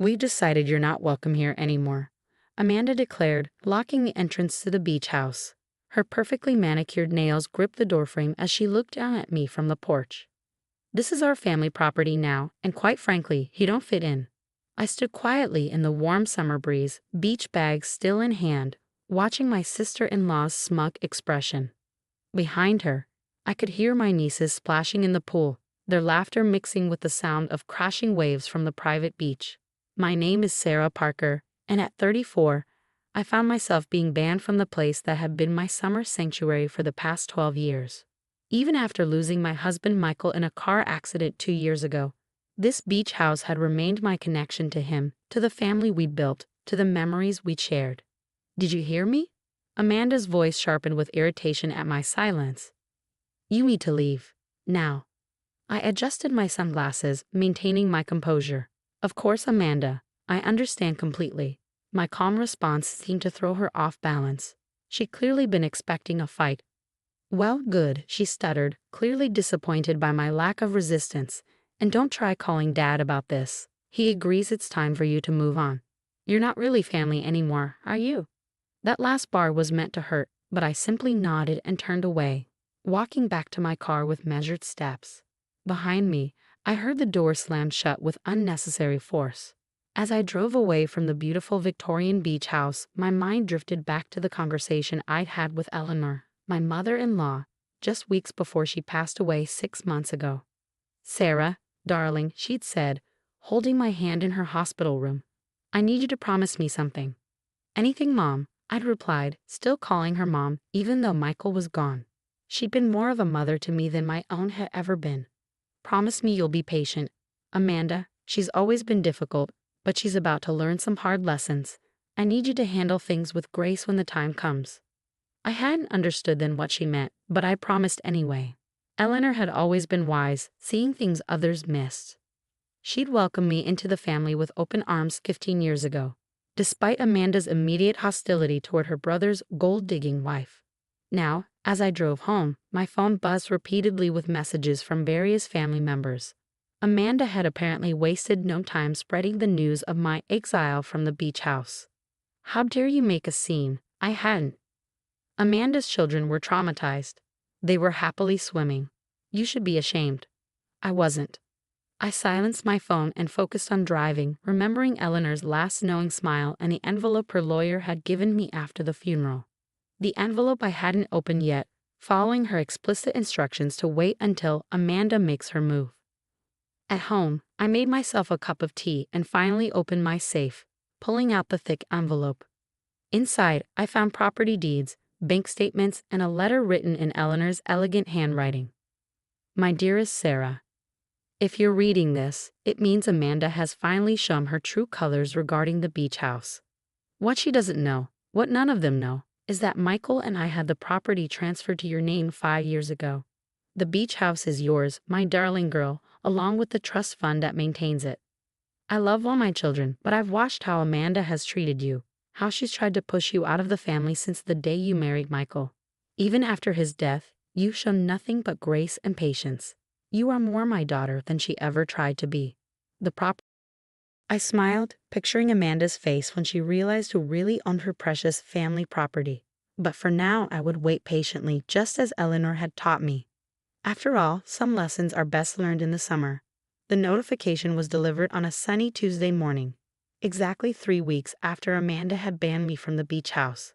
"We've decided you're not welcome here anymore," Amanda declared, locking the entrance to the beach house. Her perfectly manicured nails gripped the doorframe as she looked down at me from the porch. "This is our family property now, and quite frankly, you don't fit in." I stood quietly in the warm summer breeze, beach bag still in hand, watching my sister-in-law's smug expression. Behind her, I could hear my nieces splashing in the pool, their laughter mixing with the sound of crashing waves from the private beach. My name is Sarah Parker, and at 34, I found myself being banned from the place that had been my summer sanctuary for the past 12 years. Even after losing my husband Michael in a car accident 2 years ago, this beach house had remained my connection to him, to the family we'd built, to the memories we'd shared. "Did you hear me?" Amanda's voice sharpened with irritation at my silence. "You need to leave. Now." I adjusted my sunglasses, maintaining my composure. "Of course, Amanda, I understand completely." My calm response seemed to throw her off balance. She'd clearly been expecting a fight. "Well, good," she stuttered, clearly disappointed by my lack of resistance. "And don't try calling Dad about this. He agrees it's time for you to move on. You're not really family anymore, are you?" That last bar was meant to hurt, but I simply nodded and turned away, walking back to my car with measured steps. Behind me, I heard the door slam shut with unnecessary force. As I drove away from the beautiful Victorian beach house, my mind drifted back to the conversation I'd had with Eleanor, my mother-in-law, just weeks before she passed away 6 months ago. "Sarah, darling," she'd said, holding my hand in her hospital room, "I need you to promise me something." "Anything, Mom," I'd replied, still calling her Mom, even though Michael was gone. She'd been more of a mother to me than my own had ever been. "Promise me you'll be patient. Amanda, she's always been difficult, but she's about to learn some hard lessons. I need you to handle things with grace when the time comes." I hadn't understood then what she meant, but I promised anyway. Eleanor had always been wise, seeing things others missed. She'd welcomed me into the family with open arms 15 years ago, despite Amanda's immediate hostility toward her brother's gold-digging wife. Now, as I drove home, my phone buzzed repeatedly with messages from various family members. Amanda had apparently wasted no time spreading the news of my exile from the beach house. "How dare you make a scene?" I hadn't. Amanda's children were traumatized. They were happily swimming. "You should be ashamed." I wasn't. I silenced my phone and focused on driving, remembering Eleanor's last knowing smile and the envelope her lawyer had given me after the funeral. The envelope I hadn't opened yet, following her explicit instructions to wait until Amanda makes her move. At home, I made myself a cup of tea and finally opened my safe, pulling out the thick envelope. Inside, I found property deeds, bank statements, and a letter written in Eleanor's elegant handwriting. "My dearest Sarah, if you're reading this, it means Amanda has finally shown her true colors regarding the beach house. What she doesn't know, what none of them know, is that Michael and I had the property transferred to your name 5 years ago. The beach house is yours, my darling girl, along with the trust fund that maintains it. I love all my children, but I've watched how Amanda has treated you, how she's tried to push you out of the family since the day you married Michael. Even after his death, you've shown nothing but grace and patience. You are more my daughter than she ever tried to be. The prop." I smiled, picturing Amanda's face when she realized who really owned her precious family property. But for now, I would wait patiently, just as Eleanor had taught me. After all, some lessons are best learned in the summer. The notification was delivered on a sunny Tuesday morning, exactly 3 weeks after Amanda had banned me from the beach house.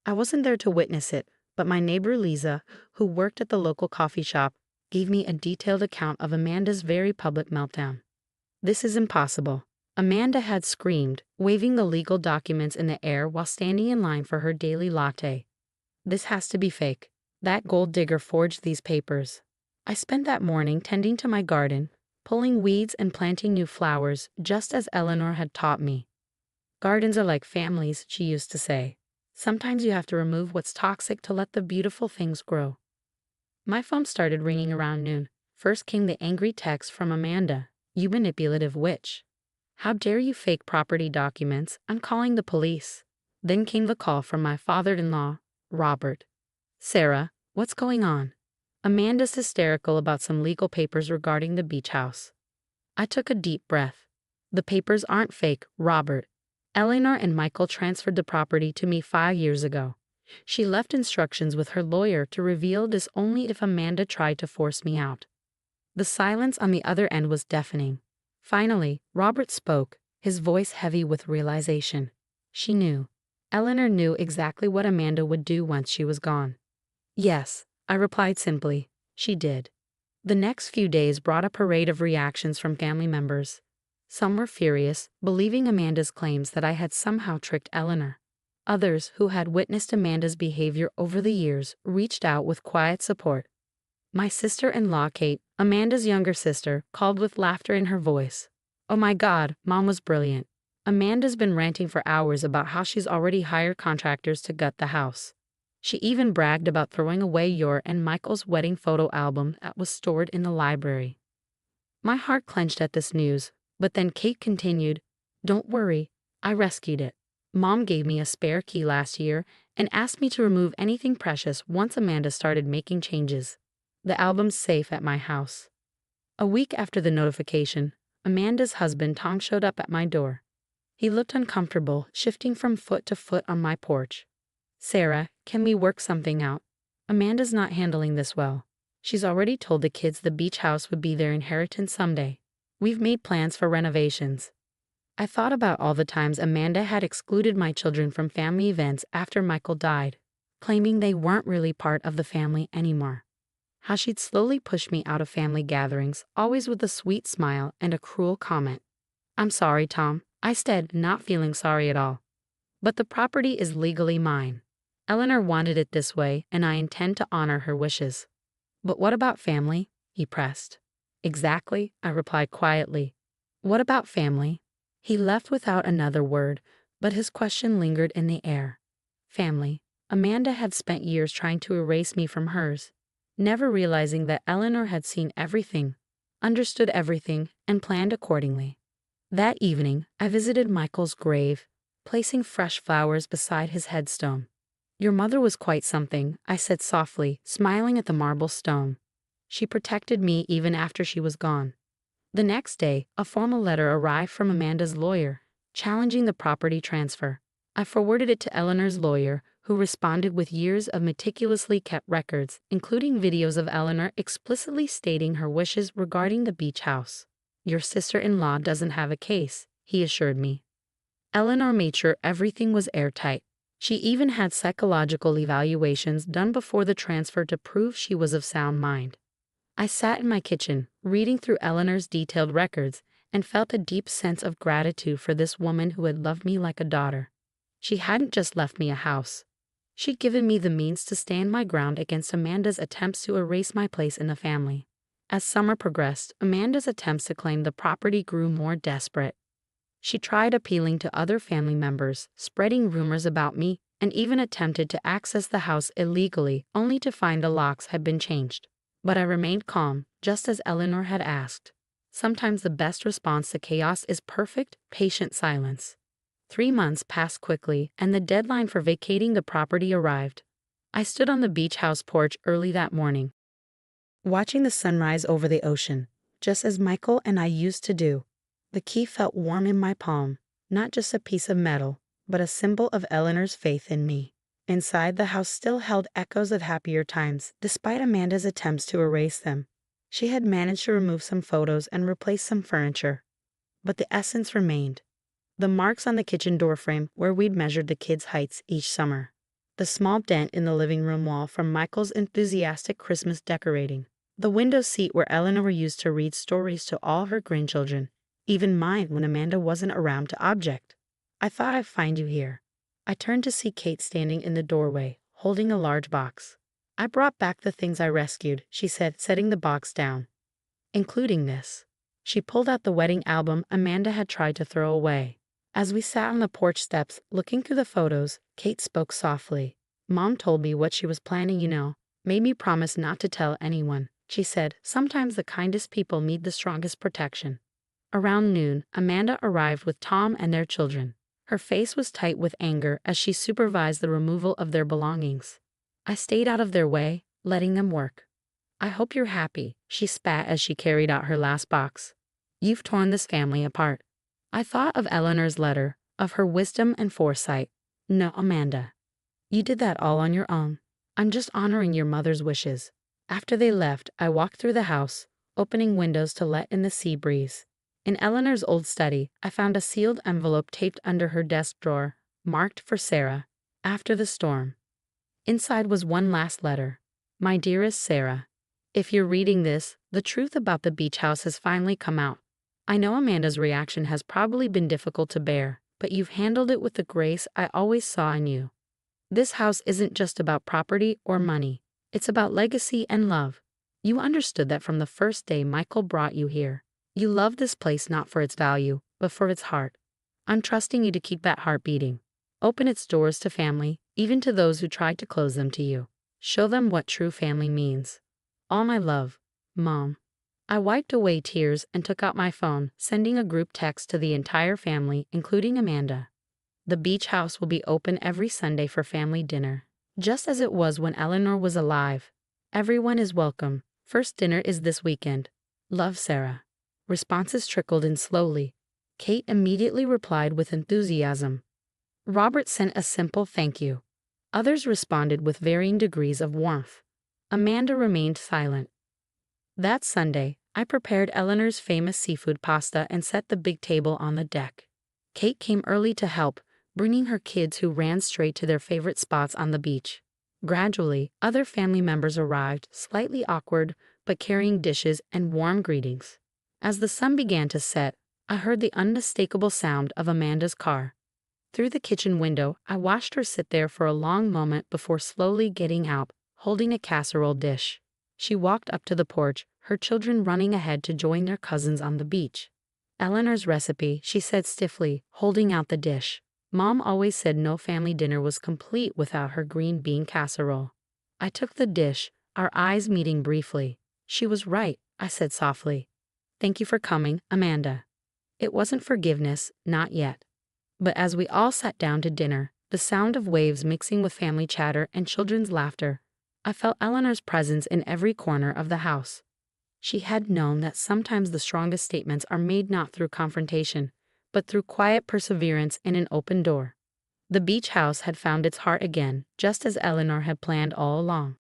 I wasn't there to witness it, but my neighbor Lisa, who worked at the local coffee shop, gave me a detailed account of Amanda's very public meltdown. "This is impossible," Amanda had screamed, waving the legal documents in the air while standing in line for her daily latte. "This has to be fake. That gold digger forged these papers." I spent that morning tending to my garden, pulling weeds and planting new flowers, just as Eleanor had taught me. "Gardens are like families," she used to say. "Sometimes you have to remove what's toxic to let the beautiful things grow." My phone started ringing around noon. First came the angry text from Amanda. "You manipulative witch. How dare you fake property documents? I'm calling the police." Then came the call from my father-in-law, Robert. "Sarah, what's going on?" "Amanda's hysterical about some legal papers regarding the beach house." I took a deep breath. The papers aren't fake, Robert. Eleanor and Michael transferred the property to me 5 years ago. She left instructions with her lawyer to reveal this only if Amanda tried to force me out. The silence on the other end was deafening. Finally, Robert spoke, his voice heavy with realization. She knew. Eleanor knew exactly what Amanda would do once she was gone. Yes, I replied simply. She did. The next few days brought a parade of reactions from family members. Some were furious, believing Amanda's claims that I had somehow tricked Eleanor. Others, who had witnessed Amanda's behavior over the years, reached out with quiet support. My sister-in-law, Kate, Amanda's younger sister, called with laughter in her voice. "Oh my God, Mom was brilliant. Amanda's been ranting for hours about how she's already hired contractors to gut the house. She even bragged about throwing away your and Michael's wedding photo album that was stored in the library." My heart clenched at this news, but then Kate continued, "Don't worry, I rescued it. Mom gave me a spare key last year and asked me to remove anything precious once Amanda started making changes. The album's safe at my house." A week after the notification, Amanda's husband Tom showed up at my door. He looked uncomfortable, shifting from foot to foot on my porch. "Sarah, can we work something out? Amanda's not handling this well. She's already told the kids the beach house would be their inheritance someday. We've made plans for renovations." I thought about all the times Amanda had excluded my children from family events after Michael died, claiming they weren't really part of the family anymore. How she'd slowly push me out of family gatherings, always with a sweet smile and a cruel comment. "I'm sorry, Tom," I said, not feeling sorry at all. "But the property is legally mine. Eleanor wanted it this way, and I intend to honor her wishes." "But what about family?" he pressed. "Exactly," I replied quietly. "What about family?" He left without another word, but his question lingered in the air. Family. Amanda had spent years trying to erase me from hers, never realizing that Eleanor had seen everything, understood everything, and planned accordingly. That evening, I visited Michael's grave, placing fresh flowers beside his headstone. "Your mother was quite something," I said softly, smiling at the marble stone. "She protected me even after she was gone." The next day, a formal letter arrived from Amanda's lawyer, challenging the property transfer. I forwarded it to Eleanor's lawyer, who responded with years of meticulously kept records, including videos of Eleanor explicitly stating her wishes regarding the beach house. "Your sister-in-law doesn't have a case," he assured me. Eleanor made sure everything was airtight. She even had psychological evaluations done before the transfer to prove she was of sound mind. I sat in my kitchen, reading through Eleanor's detailed records, and felt a deep sense of gratitude for this woman who had loved me like a daughter. She hadn't just left me a house. She'd given me the means to stand my ground against Amanda's attempts to erase my place in the family. As summer progressed, Amanda's attempts to claim the property grew more desperate. She tried appealing to other family members, spreading rumors about me, and even attempted to access the house illegally, only to find the locks had been changed. But I remained calm, just as Eleanor had asked. Sometimes the best response to chaos is perfect, patient silence. 3 months passed quickly, and the deadline for vacating the property arrived. I stood on the beach house porch early that morning, watching the sunrise over the ocean, just as Michael and I used to do. The key felt warm in my palm, not just a piece of metal, but a symbol of Eleanor's faith in me. Inside, the house still held echoes of happier times, despite Amanda's attempts to erase them. She had managed to remove some photos and replace some furniture. But the essence remained. The marks on the kitchen doorframe where we'd measured the kids' heights each summer. The small dent in the living room wall from Michael's enthusiastic Christmas decorating. The window seat where Eleanor used to read stories to all her grandchildren, even mine when Amanda wasn't around to object. "I thought I'd find you here." I turned to see Kate standing in the doorway, holding a large box. "I brought back the things I rescued," she said, setting the box down. "Including this." She pulled out the wedding album Amanda had tried to throw away. As we sat on the porch steps, looking through the photos, Kate spoke softly. "Mom told me what she was planning, made me promise not to tell anyone." She said, "Sometimes the kindest people need the strongest protection." Around noon, Amanda arrived with Tom and their children. Her face was tight with anger as she supervised the removal of their belongings. I stayed out of their way, letting them work. "I hope you're happy," she spat as she carried out her last box. "You've torn this family apart." I thought of Eleanor's letter, of her wisdom and foresight. No, Amanda. You did that all on your own. I'm just honoring your mother's wishes. After they left, I walked through the house, opening windows to let in the sea breeze. In Eleanor's old study, I found a sealed envelope taped under her desk drawer, marked for Sarah, after the storm. Inside was one last letter. My dearest Sarah, if you're reading this, the truth about the beach house has finally come out. I know Amanda's reaction has probably been difficult to bear, but you've handled it with the grace I always saw in you. This house isn't just about property or money. It's about legacy and love. You understood that from the first day Michael brought you here. You love this place not for its value, but for its heart. I'm trusting you to keep that heart beating. Open its doors to family, even to those who tried to close them to you. Show them what true family means. All my love, Mom. I wiped away tears and took out my phone, sending a group text to the entire family, including Amanda. The beach house will be open every Sunday for family dinner, just as it was when Eleanor was alive. Everyone is welcome. First dinner is this weekend. Love, Sarah. Responses trickled in slowly. Kate immediately replied with enthusiasm. Robert sent a simple thank you. Others responded with varying degrees of warmth. Amanda remained silent. That Sunday, I prepared Eleanor's famous seafood pasta and set the big table on the deck. Kate came early to help, bringing her kids who ran straight to their favorite spots on the beach. Gradually, other family members arrived, slightly awkward, but carrying dishes and warm greetings. As the sun began to set, I heard the unmistakable sound of Amanda's car. Through the kitchen window, I watched her sit there for a long moment before slowly getting out, holding a casserole dish. She walked up to the porch, her children running ahead to join their cousins on the beach. Eleanor's recipe, she said stiffly, holding out the dish. Mom always said no family dinner was complete without her green bean casserole. I took the dish, our eyes meeting briefly. She was right, I said softly. Thank you for coming, Amanda. It wasn't forgiveness, not yet. But as we all sat down to dinner, the sound of waves mixing with family chatter and children's laughter, I felt Eleanor's presence in every corner of the house. She had known that sometimes the strongest statements are made not through confrontation, but through quiet perseverance and an open door. The beach house had found its heart again, just as Eleanor had planned all along.